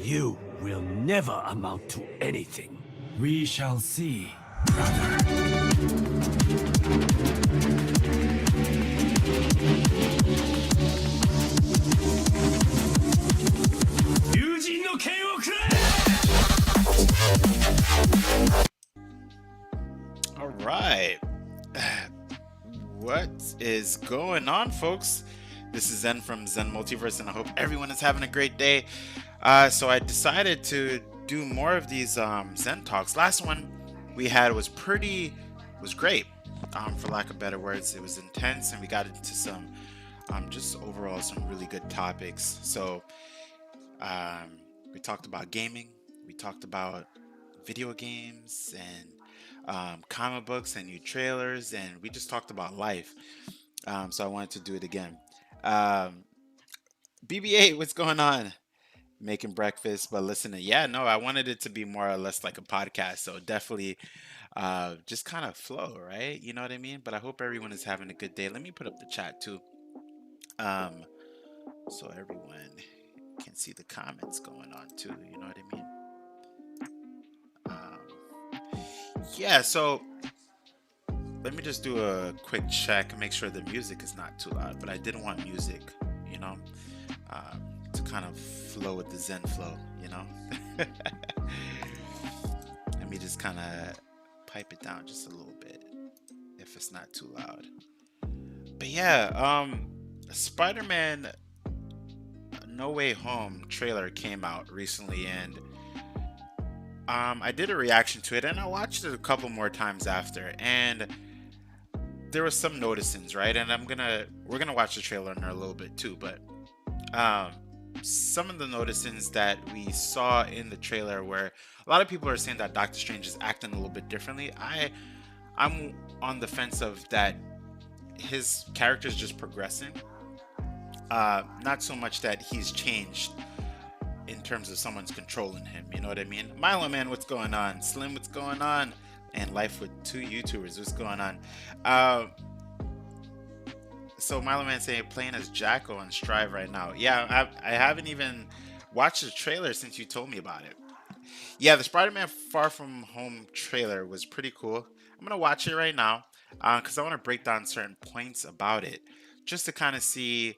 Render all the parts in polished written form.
You will never amount to anything. We shall see, brother. All right. What is going on, folks? This is Zen from Zen Multiverse, and I hope everyone is having a great day. So I decided to do more of these Zen talks. Last one we had was great, for lack of better words. It was intense, and we got into some, just overall some really good topics. So we talked about gaming, we talked about video games, and comic books, and new trailers, and we just talked about life. So I wanted to do it again. BB8, what's going on? Making breakfast, but listening. Yeah, no, I wanted it to be more or less like a podcast, so definitely just kind of flow, right? You know what I mean? But I hope everyone is having a good day. Let me put up the chat too, so everyone can see the comments going on too. You know what I mean? Yeah, so let me just do a quick check and make sure the music is not too loud. But I didn't want music, you know, to kind of flow with the Zen flow, you know. Let me just kind of pipe it down just a little bit if it's not too loud. But yeah, Spider-Man No Way Home trailer came out recently, and I did a reaction to it, and I watched it a couple more times after, and there was some noticings, right? And we're gonna watch the trailer in a little bit too, but some of the noticings that we saw in the trailer, where a lot of people are saying that Doctor Strange is acting a little bit differently. I'm on the fence of that his character is just progressing, not so much that he's changed in terms of someone's controlling him, you know what I mean? Milo Man, what's going on? Slim, what's going on? And Life with Two YouTubers, what's going on? So Milo Man saying playing as Jacko on Strive right now. Yeah, I haven't even watched the trailer since you told me about it. Yeah, the Spider-Man Far From Home trailer was pretty cool. I'm gonna watch it right now because I want to break down certain points about it, just to kind of see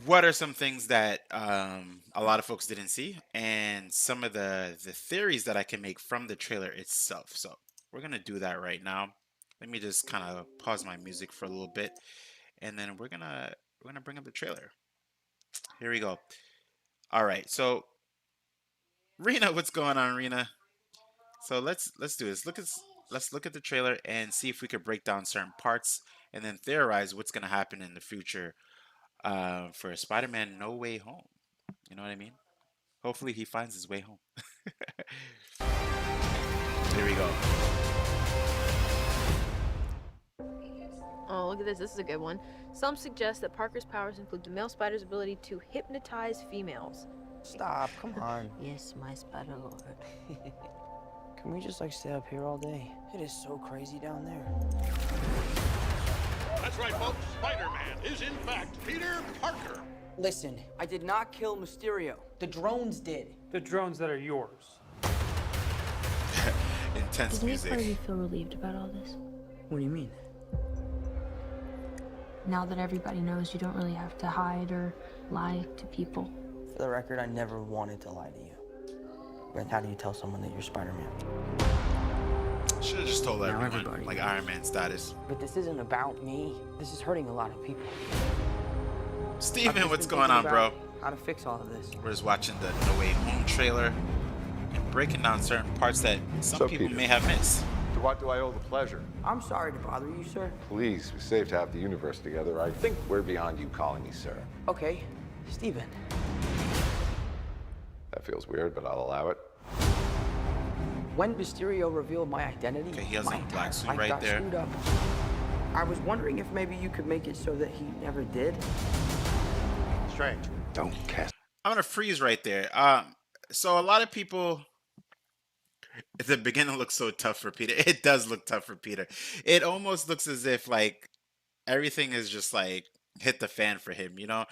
what are some things that a lot of folks didn't see, and some of the theories that I can make from the trailer itself. So we're gonna do that right now. Let me just kind of pause my music for a little bit, and then we're gonna bring up the trailer. Here we go. All right, so Rena, what's going on, Rena? So let's do this. Let's look at the trailer and see if we could break down certain parts, and then theorize what's gonna happen in the future for Spider-Man No Way Home. You know what I mean? Hopefully he finds his way home. Here we go. Oh, look at this. This is a good one. Some suggest that Parker's powers include the male spider's ability to hypnotize females. Stop, come on. Yes, my spider lord. Can we just stay up here all day? It is so crazy down there. That's right, folks. Spider-Man is in fact Peter Parker. Listen, I did not kill Mysterio. The drones did. The drones that are yours. Intense Does any music. part of you feel relieved about all this? What do you mean? Now that everybody knows, you don't really have to hide or lie to people. For the record, I never wanted to lie to you. But how do you tell someone that you're Spider-Man? Should have just told Now everyone, everybody like knows. Iron Man status. But this isn't about me. This is hurting a lot of people. I've Steven, just what's been going thinking on, bro? about how to fix all of this. We're just watching the No Way Home trailer and breaking down certain parts that some So, people Peter. may have missed. To what do I owe the pleasure? I'm sorry to bother you, sir. Please, we saved half the universe together. I think we're beyond you calling me sir. Okay, Steven. That feels weird, but I'll allow it. When Mysterio revealed my identity, Okay, he has my a black entire suit life right got there. screwed up. I was wondering if maybe you could make it so that he never did. Strange. Don't cast. I'm gonna freeze right there. So a lot of people, if the beginning looks so tough for Peter, it does look tough for Peter. It almost looks as if like everything is just like hit the fan for him, you know?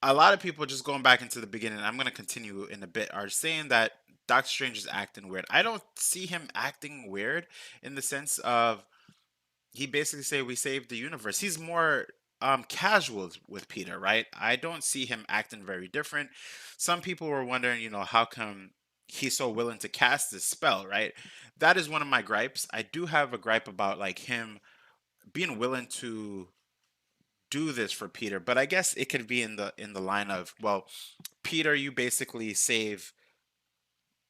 A lot of people just going back into the beginning, I'm gonna continue in a bit, are saying that Doctor Strange is acting weird. I don't see him acting weird in the sense of he basically say we saved the universe. He's more casual with Peter, right? I don't see him acting very different. Some people were wondering, you know, how come he's so willing to cast this spell, right? That is one of my gripes. I do have a gripe about like him being willing to do this for Peter, but I guess it could be in the line of, well, Peter, you basically save,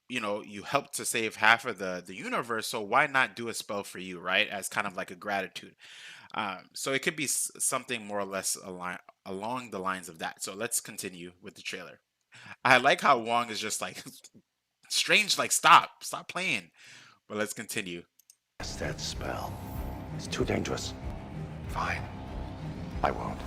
you know, you helped to save half of the universe, so why not do a spell for you, right? As kind of like a gratitude. So it could be something more or less along the lines of that. So let's continue with the trailer. I like how Wong is just like Strange, like stop playing. But let's continue. Cast that spell. It's too dangerous. Fine. I won't.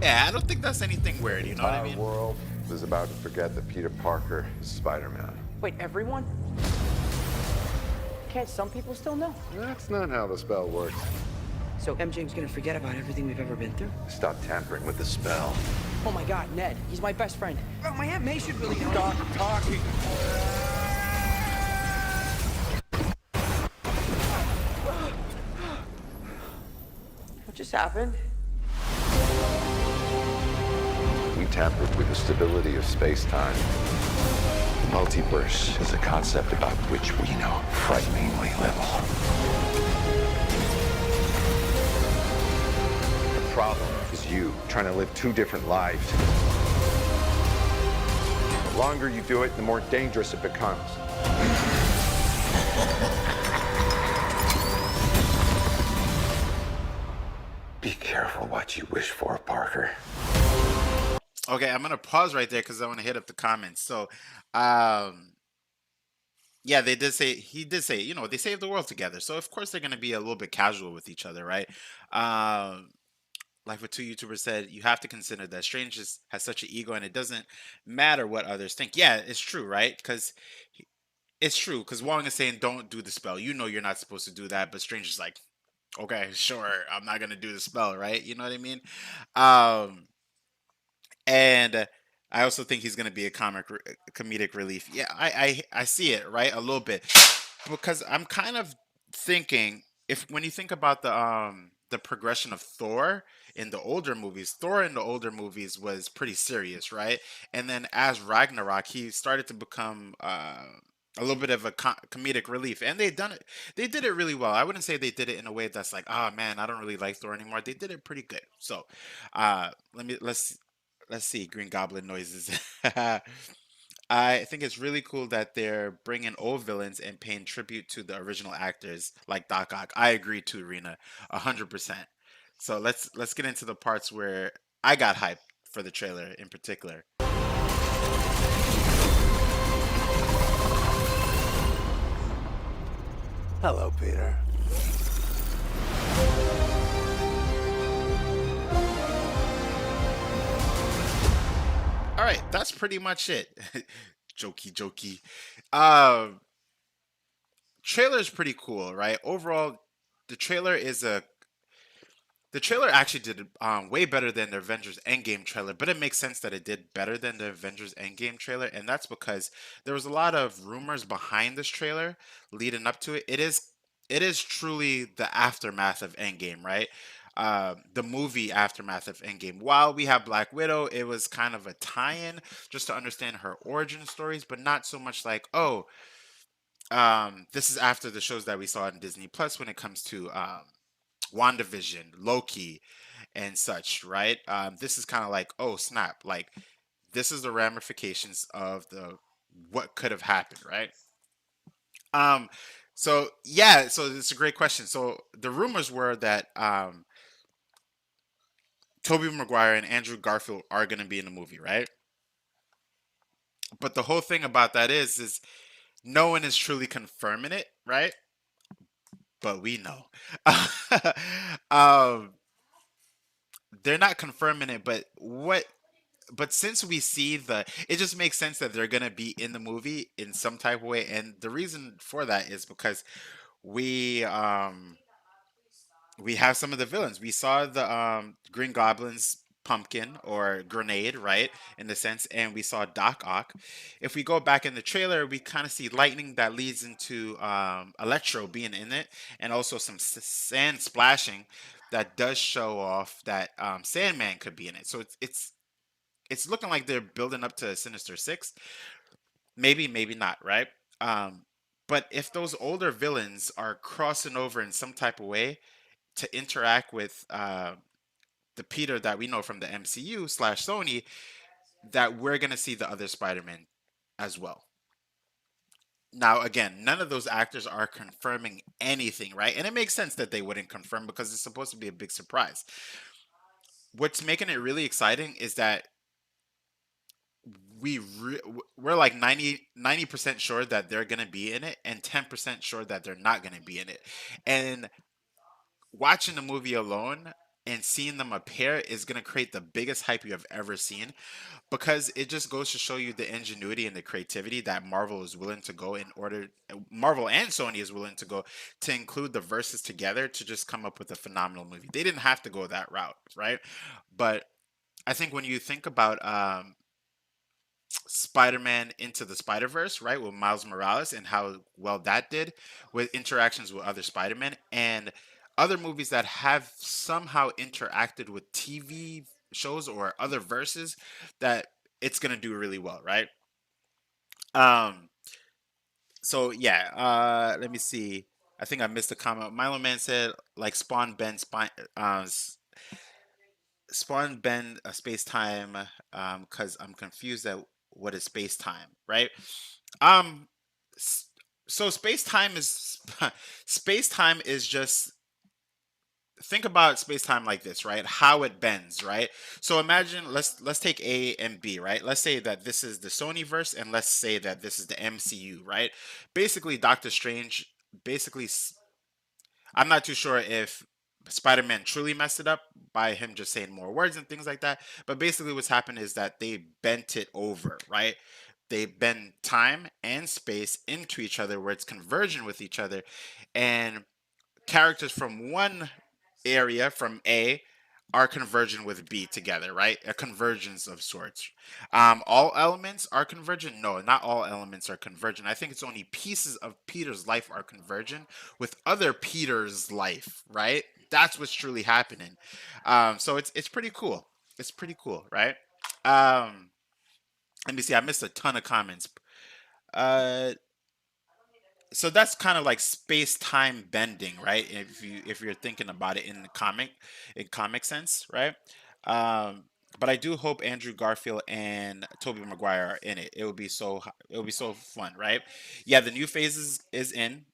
Yeah, I don't think that's anything weird. You know what I Our mean? world is about to forget that Peter Parker is Spider-Man. Wait, everyone? Can't some people still know? That's not how the spell works. So MJ's gonna forget about everything we've ever been through? Stop tampering with the spell. Oh my God, Ned, he's my best friend. Oh, my Aunt May should really know. Stop talking. What just happened? We tampered with the stability of space-time. The multiverse is a concept about which we know frighteningly little. The problem is you trying to live two different lives. The longer you do it, the more dangerous it becomes. Be careful what you wish for, Parker. Okay, I'm gonna pause right there because I want to hit up the comments. So, yeah, they did say he did say, you know, they saved the world together. So of course they're gonna be a little bit casual with each other, right? Like what two YouTubers said, you have to consider that Strange has such an ego, and it doesn't matter what others think. Yeah, it's true, right? Because it's true. Because Wong is saying, "Don't do the spell." You know, you're not supposed to do that, but Strange is like, "Okay, sure, I'm not gonna do the spell," right? You know what I mean? And I also think he's gonna be a comedic relief. Yeah, I see it, right, a little bit, because I'm kind of thinking, if when you think about the progression of Thor in the older movies, Thor in the older movies was pretty serious, right? And then as Ragnarok, he started to become a little bit of a comedic relief, and they did it really well. I wouldn't say they did it in a way that's like, oh man, I don't really like Thor anymore. They did it pretty good. So let's see, Green Goblin noises. I think it's really cool that they're bringing old villains and paying tribute to the original actors like Doc Ock. I agree too, Rena, 100%. So let's get into the parts where I got hyped for the trailer in particular. Hello, Peter. All right, that's pretty much it. Jokey. Um, Trailer is pretty cool, right? Overall, the trailer actually did way better than the Avengers Endgame trailer, but it makes sense that it did better than the Avengers Endgame trailer, and that's because there was a lot of rumors behind this trailer leading up to it. It is truly the aftermath of Endgame, right? The movie aftermath of Endgame. While we have Black Widow, it was kind of a tie-in just to understand her origin stories, but not so much like, oh, This is after the shows that we saw in Disney Plus when it comes to WandaVision, Loki, and such, right? This is kind of like, oh snap, like this is the ramifications of the what could have happened, right? Um, so yeah, so it's a great question. So the rumors were that Tobey Maguire and Andrew Garfield are going to be in the movie, right? But the whole thing about that is no one is truly confirming it, right? But we know. um, they're not confirming it, but since we see it just makes sense that they're gonna be in the movie in some type of way, and the reason for that is because we um we have some of the villains. We saw the Green Goblin's pumpkin or grenade, right, in the sense, and we saw Doc Ock. If we go back in the trailer, we kind of see lightning that leads into Electro being in it, and also some sand splashing that does show off that Sandman could be in it. So it's looking like they're building up to Sinister Six. Maybe, maybe not, right? Um, but if those older villains are crossing over in some type of way to interact with the Peter that we know from the MCU slash Sony, that we're gonna see the other Spider-Man as well. Now, again, none of those actors are confirming anything, right? And it makes sense that they wouldn't confirm because it's supposed to be a big surprise. What's making it really exciting is that we're like 90% sure that they're going to be in it and 10% sure that they're not going to be in it. And watching the movie alone and seeing them appear is going to create the biggest hype you have ever seen, because it just goes to show you the ingenuity and the creativity that Marvel and Sony is willing to go to include the verses together to just come up with a phenomenal movie. They didn't have to go that route, right? But I think when you think about Spider-Man Into the Spider-Verse, right, with Miles Morales and how well that did with interactions with other Spider-Man and other movies that have somehow interacted with TV shows or other verses, that it's going to do really well, right? Um so yeah, let me see. I think I missed a comment. Milo Man said like Spawn Ben space time, because I'm confused at what is space time, right? Um, s- so space time is space time is just, think about space time like this, right? How it bends, right? So imagine, let's take A and B, right? Let's say that this is the Sony verse, and let's say that this is the MCU, right? Basically, Doctor Strange basically I'm not too sure if Spider-Man truly messed it up by him just saying more words and things like that. But basically, what's happened is that they bent it over, right? They bend time and space into each other where it's converging with each other. And characters from one area, from A, are converging with B together, right? A convergence of sorts. All elements are convergent? No, not all elements are convergent. I think it's only pieces of Peter's life are convergent with other Peter's life, right? That's what's truly happening. So it's pretty cool. It's pretty cool, right? Um, Let me see. I missed a ton of comments. Uh, so that's kind of like space-time bending, right? If you're thinking about it in comic sense, right? um but I do hope Andrew Garfield and Tobey Maguire are in it. It would be so fun, right? Yeah, the new phase is in.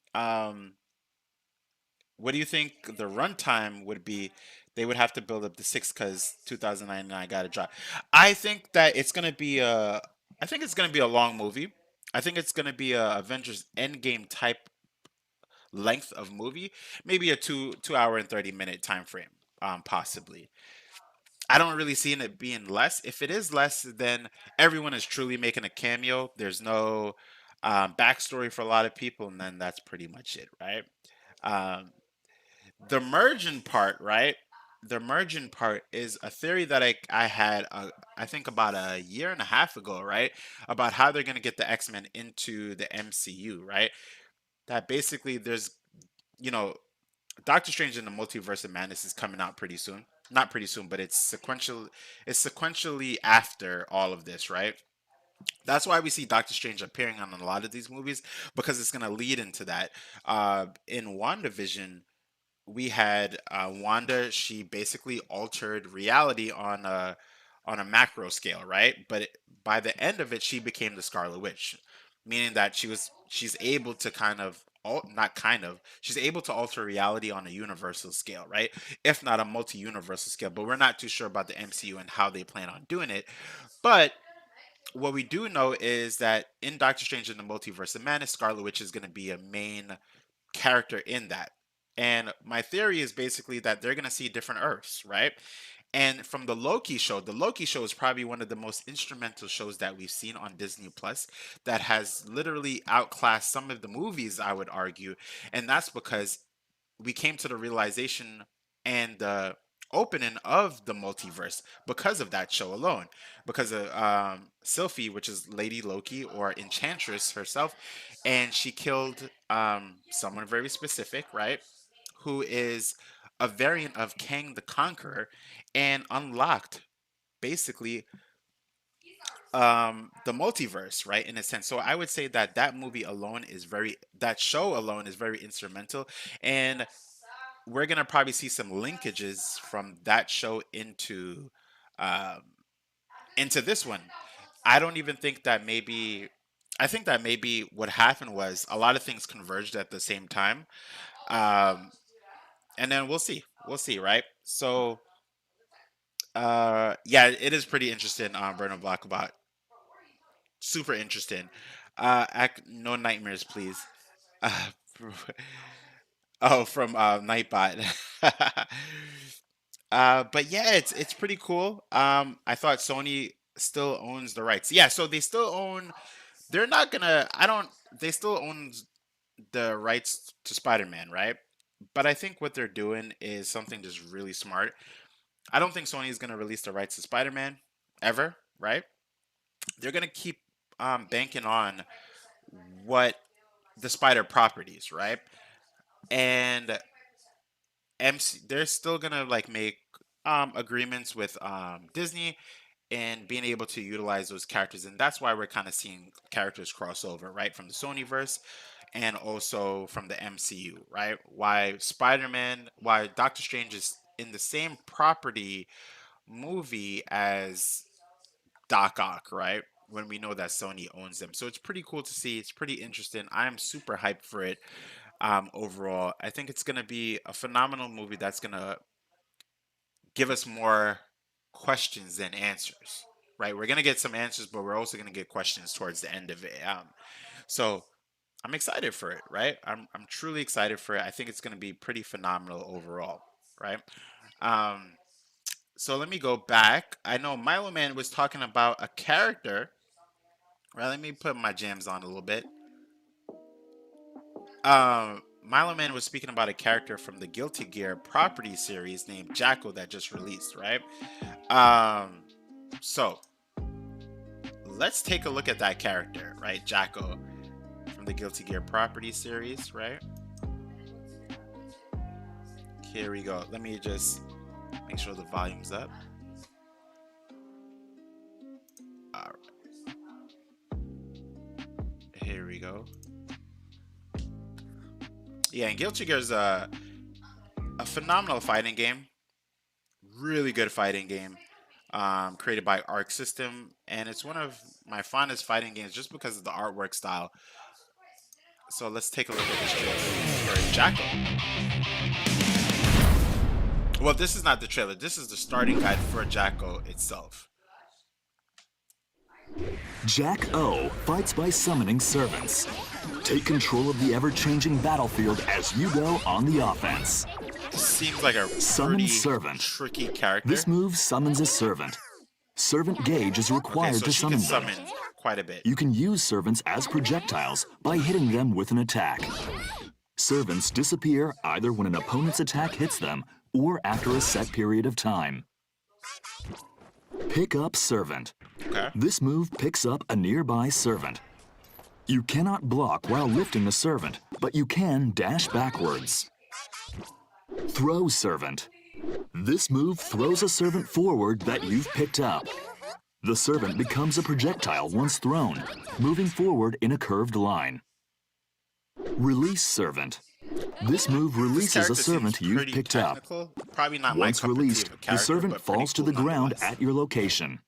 What do you think the runtime would be? They would have to build up the six because 2099 got to drop. I think that it's gonna be a. I think it's gonna be a long movie. I think it's gonna be a Avengers Endgame type length of movie, maybe a 2 hour and 30 minute time frame, possibly. I don't really see it being less. If it is less, then everyone is truly making a cameo. There's no backstory for a lot of people, and then that's pretty much it, right? Um, the merging part, right? The merging part is a theory that I had, I think about a year and a half ago, right? About how they're going to get the X-Men into the MCU, right? That basically there's, you know, Doctor Strange in the Multiverse of Madness is coming out pretty soon. Not pretty soon, but it's sequentially after all of this, right? That's why we see Doctor Strange appearing on a lot of these movies, because it's going to lead into that. In WandaVision, we had Wanda. She basically altered reality on a macro scale, right? But by the end of it, she became the Scarlet Witch, meaning that she's able to kind of not kind of she's able to alter reality on a universal scale, right? If not a multi-universal scale, but we're not too sure about the MCU and how they plan on doing it. But what we do know is that in Doctor Strange in the Multiverse of Madness, Scarlet Witch is going to be a main character in that. And my theory is basically that they're going to see different Earths, right? And from the Loki show is probably one of the most instrumental shows that we've seen on Disney Plus that has literally outclassed some of the movies, I would argue. And that's because we came to the realization and the opening of the multiverse because of that show alone. Because of Sylvie, which is Lady Loki or Enchantress herself, and she killed someone very specific, right? Who is a variant of Kang the Conqueror, and unlocked basically the multiverse, right, in a sense. So I would say that that show alone is very instrumental, and we're gonna probably see some linkages from that show um, into this one. I don't even think that maybe. I think that maybe what happened was a lot of things converged at the same time, um, and then we'll see. We'll see, right? So, yeah, it is pretty interesting. Burner Block about super interesting. No nightmares, please. Uh, oh, from Nightbot. But yeah, it's pretty cool. I thought Sony still owns the rights. Yeah, so they still own. They're not gonna. I don't. They still own the rights to Spider-Man, right? But I think what they're doing is something just really smart. I don't think Sony is gonna release the rights to Spider-Man ever, right? They're gonna keep banking on what the Spider properties, right? And they're still gonna like make agreements with Disney and being able to utilize those characters, and that's why we're kind of seeing characters cross over, right, from the Sonyverse and also from the MCU, right? Why Doctor Strange is in the same property movie as Doc Ock, right? When we know that Sony owns them. So it's pretty cool to see. It's pretty interesting. I'm super hyped for it. Overall, I think it's going to be a phenomenal movie that's going to give us more questions than answers, right? We're going to get some answers, but we're also going to get questions towards the end of it. So I'm excited for it, right? I'm truly excited for it. I think it's going to be pretty phenomenal overall, right? So let me go back. I know Milo Man was talking about a character. Right, let me put my jams on a little bit. Milo Man was speaking about a character from the Guilty Gear property series named Jacko that just released, right? So let's take a look at that character, right? Jacko from the Guilty Gear property series, right? Here we go. Let me just make sure the volume's up. All right. Here we go. Yeah, and Guilty Gear is a phenomenal fighting game. Really good fighting game. Created by Arc System, and it's one of my fondest fighting games just because of the artwork style. So let's take a look at this trailer for Jackal. Well, this is not the trailer. This is the starting guide for Jacko itself. Jacko fights by summoning servants. Take control of the ever-changing battlefield as you go on the offense. Seems like a Summon pretty servant. tricky character. This move summons a servant. Servant gauge is required okay, so to she summon can them. summon quite a bit. You can use servants as projectiles by hitting them with an attack. Servants disappear either when an opponent's attack hits them or after a set period of time. Pick up servant. Okay. This move picks up a nearby servant. You cannot block while lifting the servant, but you can dash backwards. Throw servant. This move throws a servant forward that you've picked up. The servant becomes a projectile once thrown, moving forward in a curved line. Release servant. This move releases a character servant seems you've pretty picked up. technical. Probably not my Once cup of tea released, of a the character, servant but pretty falls to cool the ground nonetheless. at your location.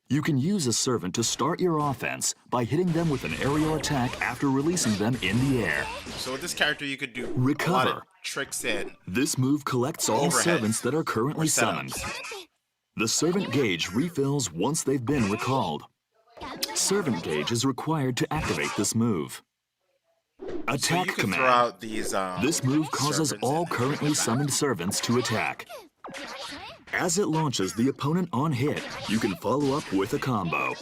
You can use a servant to start your offense by hitting them with an aerial attack after releasing them in the air. So with this character, you could do a lot of Recover. tricks in. This move collects all Overhead servants that are or currently summoned. setups. The servant gauge refills once they've been recalled. Servant gauge is required to activate this move. So Attack you can command. throw out these. This move causes servants all and currently summoned servants to attack. As it launches the opponent on hit, you can follow up with a combo.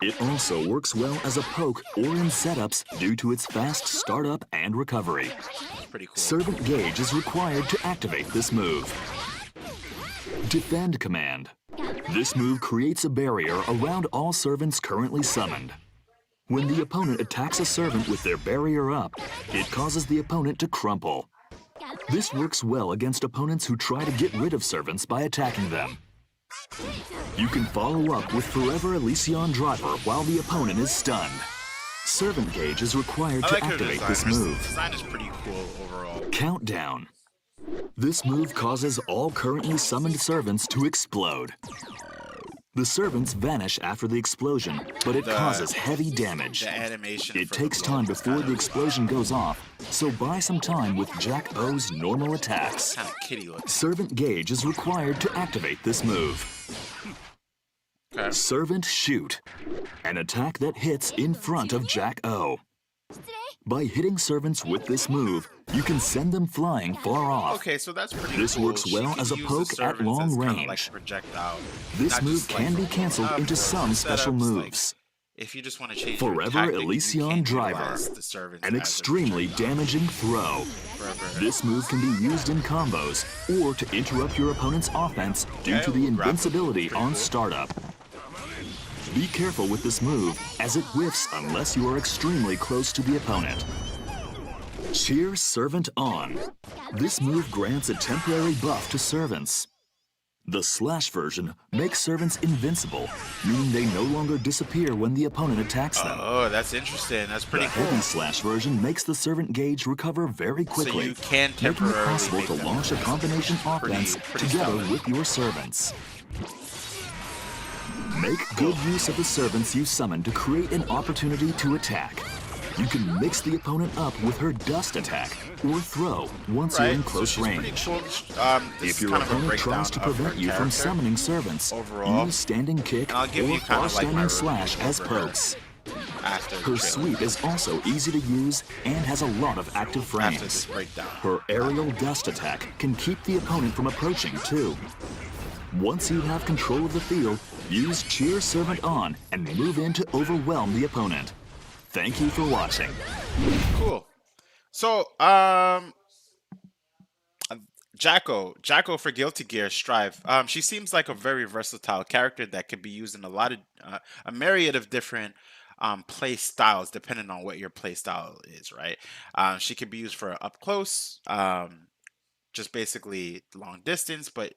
It also works well as a poke or in setups due to its fast startup and recovery. Pretty cool. Servant gauge is required to activate this move. Defend command. This move creates a barrier around all servants currently summoned. When the opponent attacks a servant with their barrier up, it causes the opponent to crumple. This works well against opponents who try to get rid of servants by attacking them. You can follow up with Forever Elysion Driver while the opponent is stunned. Servant gauge is required I to like her activate design. this Her move. design is pretty cool overall. Countdown. This move causes all currently summoned servants to explode. The servants vanish after the explosion, but it causes heavy damage. The animation. It for takes the time blow is before kind the of- explosion goes off, so buy some time with Jacko's normal attacks. Kind of kitty looking. Servant gauge is required to activate this move. Okay. Servant shoot. An attack that hits in front of Jacko. By hitting servants with this move, you can send them flying far off. Okay, so that's pretty This cool. works She well can as a use the poke at servants long as kinda range. like a projectile. This Not move just, can be like, canceled up into or some special setups, like, moves. if you just want to change your Forever tactic, you Elysion can Driver. utilize the servants An as a extremely projectile. damaging throw. Forever. This move can be used in combos or to interrupt your opponent's offense due to the we'll grab it. invincibility Pretty on cool. startup. Be careful with this move, as it whiffs unless you are extremely close to the opponent. Cheer Servant On. This move grants a temporary buff to servants. The slash version makes servants invincible, meaning they no longer disappear when the opponent attacks them. Oh, that's interesting. That's pretty The cool. heavy slash version makes the servant gauge recover very quickly, you can making it temporarily possible make to them launch a combination offense pretty together solid. with your servants. Make good use of the servants you summon to create an opportunity to attack. You can mix the opponent up with her dust attack or throw once you're in close so she's pretty range. cool. This If is your kind of a opponent breakdown tries to of her prevent you from character summoning servants, overall. use standing kick And I'll give or you kind far of like my standing review slash as over her pokes. after the Her trailer. sweep is also easy to use and has a lot of active After this frames. breakdown. Her aerial dust attack can keep the opponent from approaching, too. Once you have control of the field, use Cheer Servant On and move in to overwhelm the opponent. Thank you for watching. Cool. So, Jacko for Guilty Gear Strive. She seems like a very versatile character that could be used in a myriad of different play styles, depending on what your play style is, right? She could be used for up close, just basically long distance, but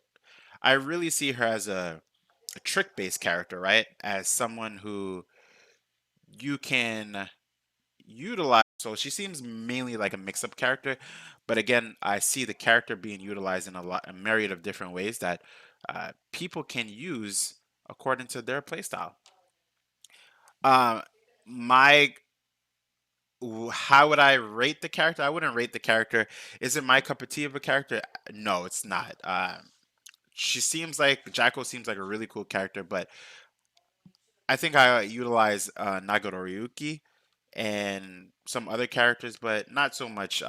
I really see her as a trick-based character, right? As someone who you can utilize. So she seems mainly like a mix-up character, but again, I see the character being utilized in a myriad of different ways that people can use according to their playstyle. How would I rate the character? I wouldn't rate the character. Is it my cup of tea of a character? No, it's not. Jacko seems like a really cool character, but I think I utilize Nagoro Ryuki and some other characters, but not so much.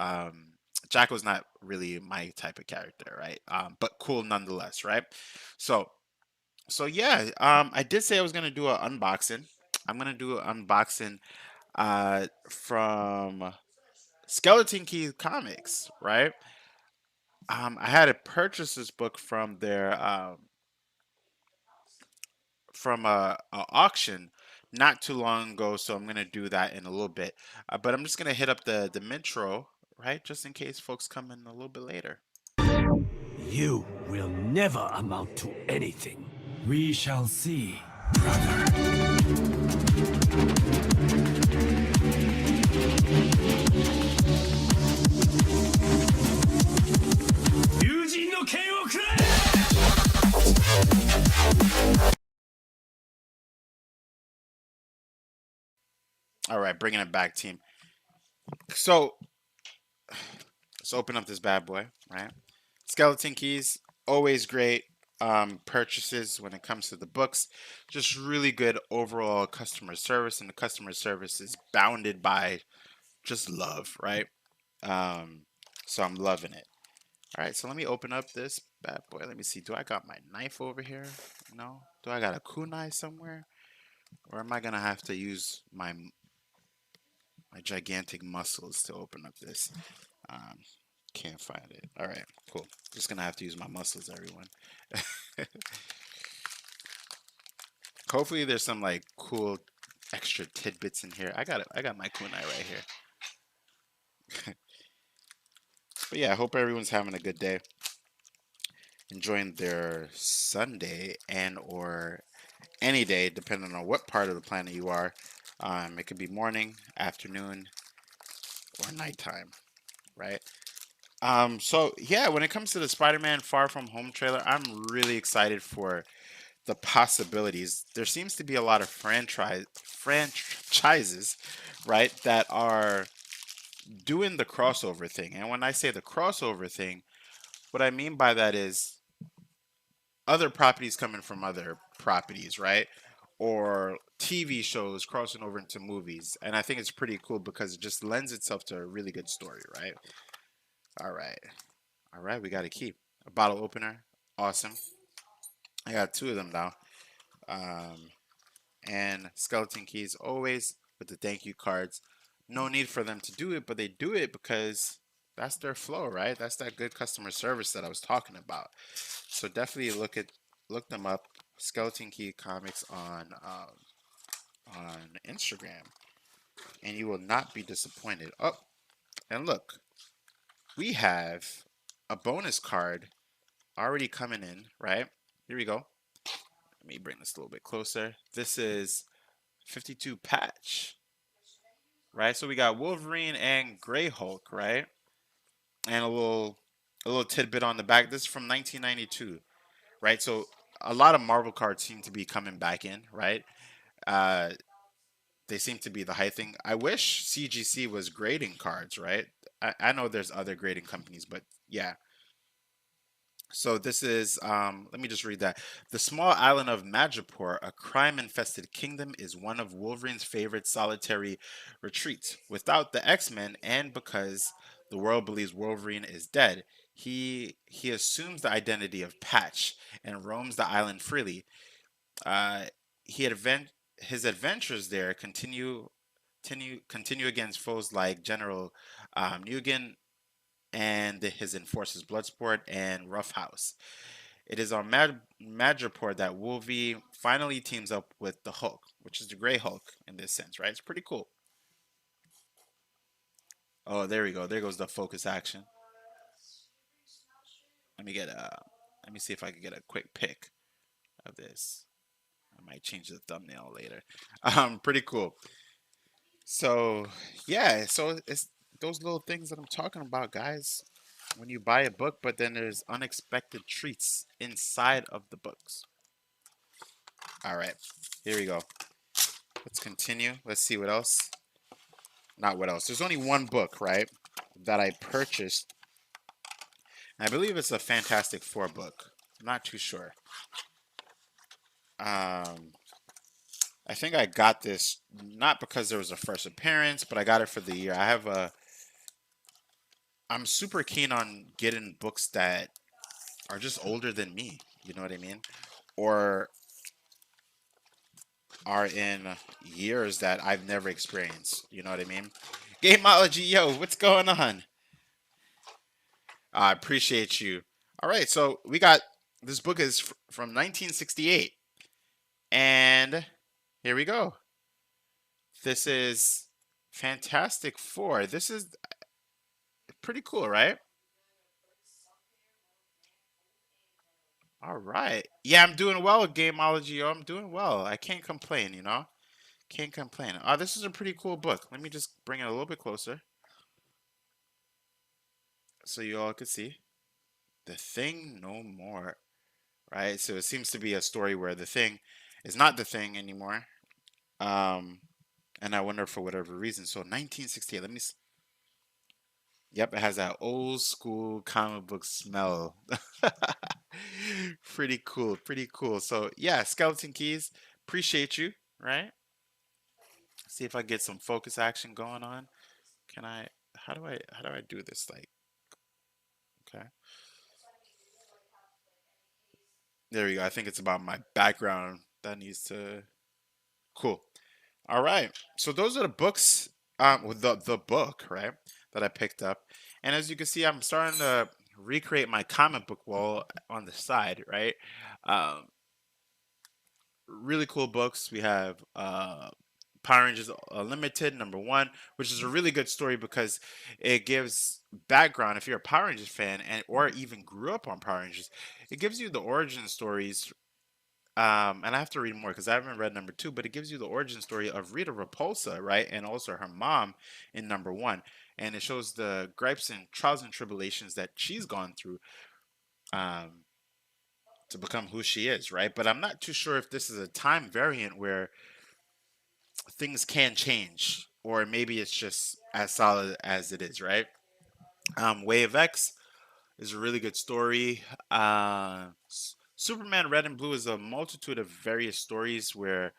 Jacko's not really my type of character, right? But cool nonetheless, right? So yeah, I did say I was gonna do an unboxing. I'm gonna do an unboxing from Skeleton Key Comics, right? I had to purchase this book from their from a auction not too long ago, so I'm gonna do that in a little bit. But I'm just gonna hit up the Mintro, right, just in case folks come in a little bit later. You will never amount to anything. We shall see, brother. All right, bringing it back, team. So let's open up this bad boy, right? Skeleton keys, always great purchases when it comes to the books. Just really good overall customer service, and the customer service is bounded by just love, right? So I'm loving it. All right, so let me open up this bad boy. Let me see. Do I got my knife over here? No. Do I got a kunai somewhere? Or am I gonna have to use my gigantic muscles to open up this? Um, can't find it. All right, cool. Just gonna have to use my muscles, everyone. Hopefully, there's some like cool extra tidbits in here. I got it. I got my kunai right here. But yeah, I hope everyone's having a good day, enjoying their Sunday and or any day, depending on what part of the planet you are. It could be morning, afternoon, or nighttime, right? So yeah, when it comes to the Spider-Man Far From Home trailer, I'm really excited for the possibilities. There seems to be a lot of franchises, right, that are doing the crossover thing. And when I say the crossover thing, what I mean by that is other properties coming from other properties, right? Or TV shows crossing over into movies. And I think it's pretty cool because it just lends itself to a really good story, right? All right. All right, we got a key. A bottle opener. Awesome. I got 2 of them now. And skeleton keys always with the thank you cards. No need for them to do it, but they do it because that's their flow, right? That's that good customer service that I was talking about. So definitely look them up. Skeleton Key Comics on Instagram, and you will not be disappointed. Oh, and look, we have a bonus card already coming in, right? Here we go. Let me bring this a little bit closer. This is 52 patch, right? So we got Wolverine and Grey Hulk, right? And a little tidbit on the back. This is from 1992, right? So a lot of Marvel cards seem to be coming back in, right? They seem to be the high thing. I wish CGC was grading cards, right? I know there's other grading companies, but yeah. So this is, let me just read that. The small island of Madripoor, a crime-infested kingdom, is one of Wolverine's favorite solitary retreats. Without the X-Men, and because the world believes Wolverine is dead, he assumes the identity of Patch and roams the island freely. Uh, his adventures there continue against foes like General Mugen and his enforcers Bloodsport and Roughhouse. It is on Madripoor that Wolvie finally teams up with the Hulk, which is the Grey Hulk in this sense, right? It's pretty cool. Oh, there we go. There goes the focus action. Let me see if I can get a quick pic of this. I might change the thumbnail later. Pretty cool. So yeah, so it's those little things that I'm talking about, guys. When you buy a book, but then there's unexpected treats inside of the books. All right, here we go. Let's continue. Let's see what else. Not what else. There's only one book, right, that I purchased. I believe it's a Fantastic Four book. I'm not too sure. I think I got this not because there was a first appearance, but I got it for the year. I'm super keen on getting books that are just older than me. You know what I mean? Or are in years that I've never experienced. You know what I mean? Gameology, yo, what's going on? I appreciate you. All right, so we got this book is from 1968. And here we go. This is Fantastic Four. This is pretty cool, right? All right. Yeah, I'm doing well with Gameology, yo. I'm doing well. I can't complain, you know? Can't complain. This is a pretty cool book. Let me just bring it a little bit closer so you all can see. The Thing No More, right? So it seems to be a story where the Thing is not the Thing anymore. Um, and I wonder for whatever reason. So 1968, let me. Yep, it has that old school comic book smell. Pretty cool, pretty cool. So yeah, Skeleton Keys, appreciate you, right? See if I get some focus action going on. Can I, how do I do this? Like, okay. There we go. I think it's about my background that needs to, cool. All right. So those are the books, with the book, right, that I picked up. And as you can see, I'm starting to recreate my comic book wall on the side, right? Um, really cool books. We have Power Rangers Unlimited #1, which is a really good story because it gives background. If you're a Power Rangers fan and or even grew up on Power Rangers, it gives you the origin stories. And I have to read more because I haven't read #2, but it gives you the origin story of Rita Repulsa, right, and also her mom in #1, and it shows the gripes and trials and tribulations that she's gone through. Um, to become who she is, right? But I'm not too sure if this is a time variant where things can change, or maybe it's just as solid as it is, right? Wave X is a really good story. Superman Red and Blue is a multitude of various stories where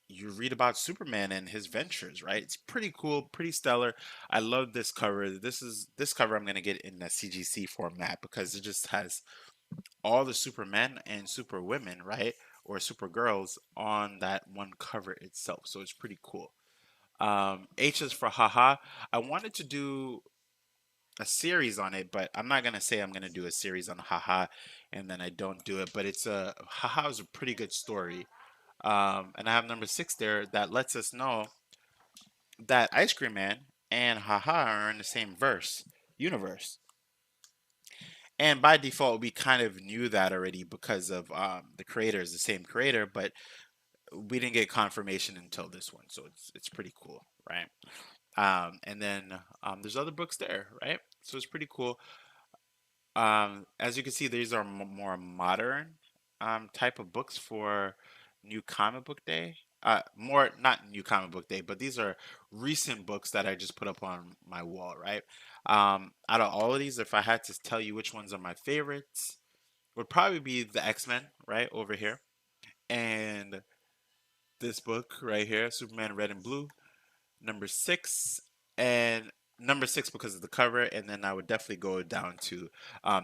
you read about Superman and his ventures, right? It's pretty cool, pretty stellar. I love this cover. This cover I'm gonna get in a CGC format because it just has all the Supermen and Superwomen, right? Or Supergirls on that one cover itself. So it's pretty cool. H is for haha. I wanted to do a series on it, but I'm not gonna say I'm gonna do a series on haha and then I don't do it. But it's a haha is a pretty good story. And I have #6 there that lets us know that Ice Cream Man and haha are in the same universe. And by default, we kind of knew that already because of the creator is the same creator, but we didn't get confirmation until this one, so it's pretty cool, right? And then there's other books there, right? So it's pretty cool. As you can see, these are more modern type of books for New Comic Book Day. More not New Comic Book Day, but these are recent books that I just put up on my wall, right? Out of all of these, if I had to tell you which ones are my favorites, would probably be the X-Men, right, over here, and this book right here, Superman Red and Blue, #6, and #6 because of the cover, and then I would definitely go down to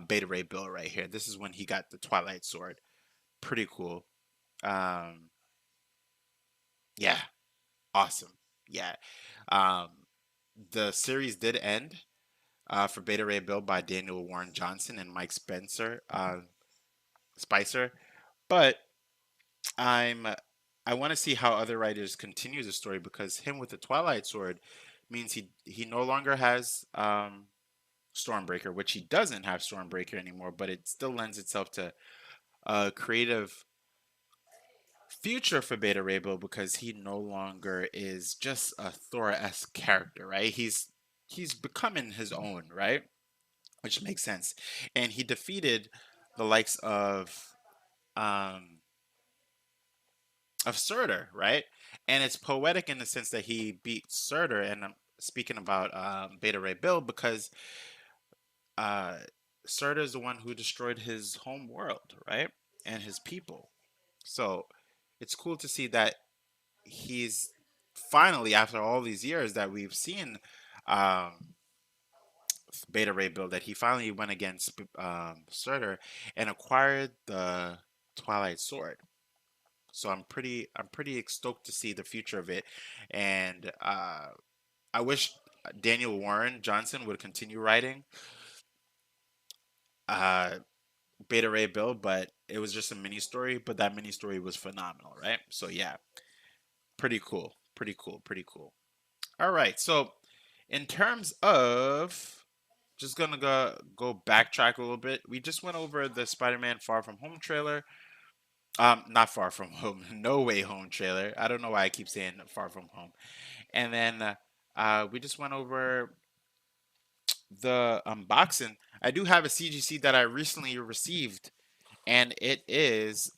Beta Ray Bill right here. This is when he got the Twilight Sword. Pretty cool. Um, yeah, awesome. Yeah. Um, the series did end for Beta Ray Bill by Daniel Warren Johnson and Mike Spicer, but I'm I want to see how other writers continue the story because him with the Twilight Sword means he no longer has Stormbreaker, which he doesn't have Stormbreaker anymore, but it still lends itself to a creative future for Beta Ray Bill because he no longer is just a Thor-esque character, right? He's becoming his own, right? Which makes sense. And he defeated the likes um of Surtur, right? And it's poetic in the sense that he beat Surtur, and I'm speaking about Beta Ray Bill because uh, Surtur is the one who destroyed his home world, right? And his people. So it's cool to see that he's finally, after all these years that we've seen um, Beta Ray Bill, that he finally went against Surtur and acquired the Twilight Sword. So I'm pretty stoked to see the future of it, and I wish Daniel Warren Johnson would continue writing uh, Beta Ray Bill, but it was just a mini story. But that mini story was phenomenal, right? So yeah, pretty cool, pretty cool, pretty cool. All right, so in terms of just gonna go backtrack a little bit. We just went over the Spider-Man Far From Home trailer. Not Far From Home, No Way Home trailer. I don't know why I keep saying Far From Home. And then we just went over the unboxing. I do have a CGC that I recently received, and it is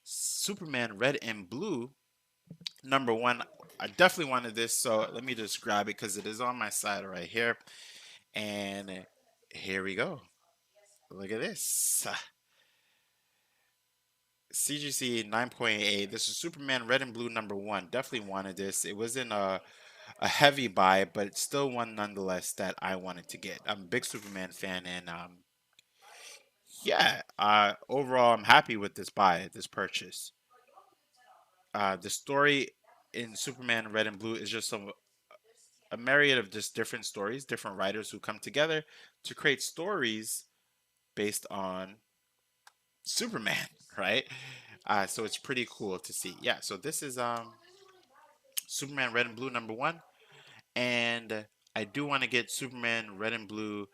Superman Red and Blue #1. I definitely wanted this, so let me just grab it because it is on my side right here. And here we go. Look at this. CGC 9.8. This is Superman Red and Blue #1. Definitely wanted this. It wasn't a heavy buy, but it's still one nonetheless that I wanted to get. I'm a big Superman fan, and yeah, overall I'm happy with this buy, this purchase. The story in Superman Red and Blue is just a myriad of just different stories, different writers who come together to create stories based on Superman, right? So it's pretty cool to see. Yeah, so this is Superman Red and Blue #1, and I do want to get Superman Red and Blue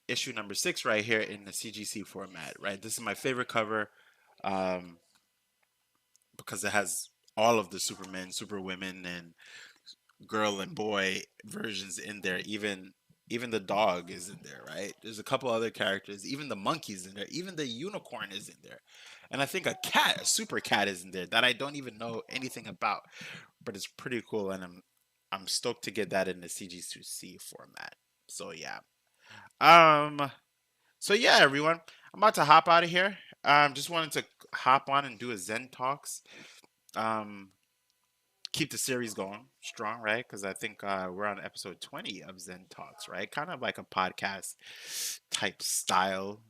issue #6 right here in the CGC format, right? This is my favorite cover because it has all of the Supermen, Superwomen, and girl and boy versions in there. Even the dog is in there, right? There's a couple other characters. Even the monkey's in there. Even the unicorn is in there. And I think a cat, a super cat, is in there that I don't even know anything about. But it's pretty cool, and I'm stoked to get that in the CG2C format. So yeah. So yeah, everyone. I'm about to hop out of here. Just wanted to hop on and do a Zen Talks. Keep the series going strong, right? Because I think we're on episode 20 of Zen Talks, right? Kind of like a podcast type style,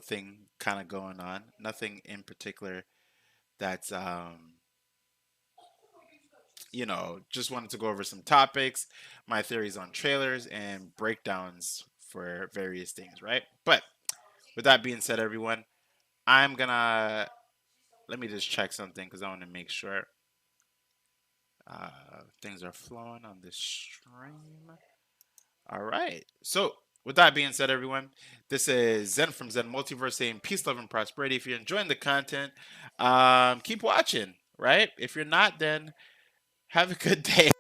thing kind of going on. Nothing in particular that's, just wanted to go over some topics, my theories on trailers, and breakdowns for various things, right? But with that being said, everyone, let me just check something because I want to make sure things are flowing on this stream. All right. So, with that being said, everyone, this is Zen from Zen Multiverse saying peace, love, and prosperity. If you're enjoying the content, keep watching, right? If you're not, then have a good day.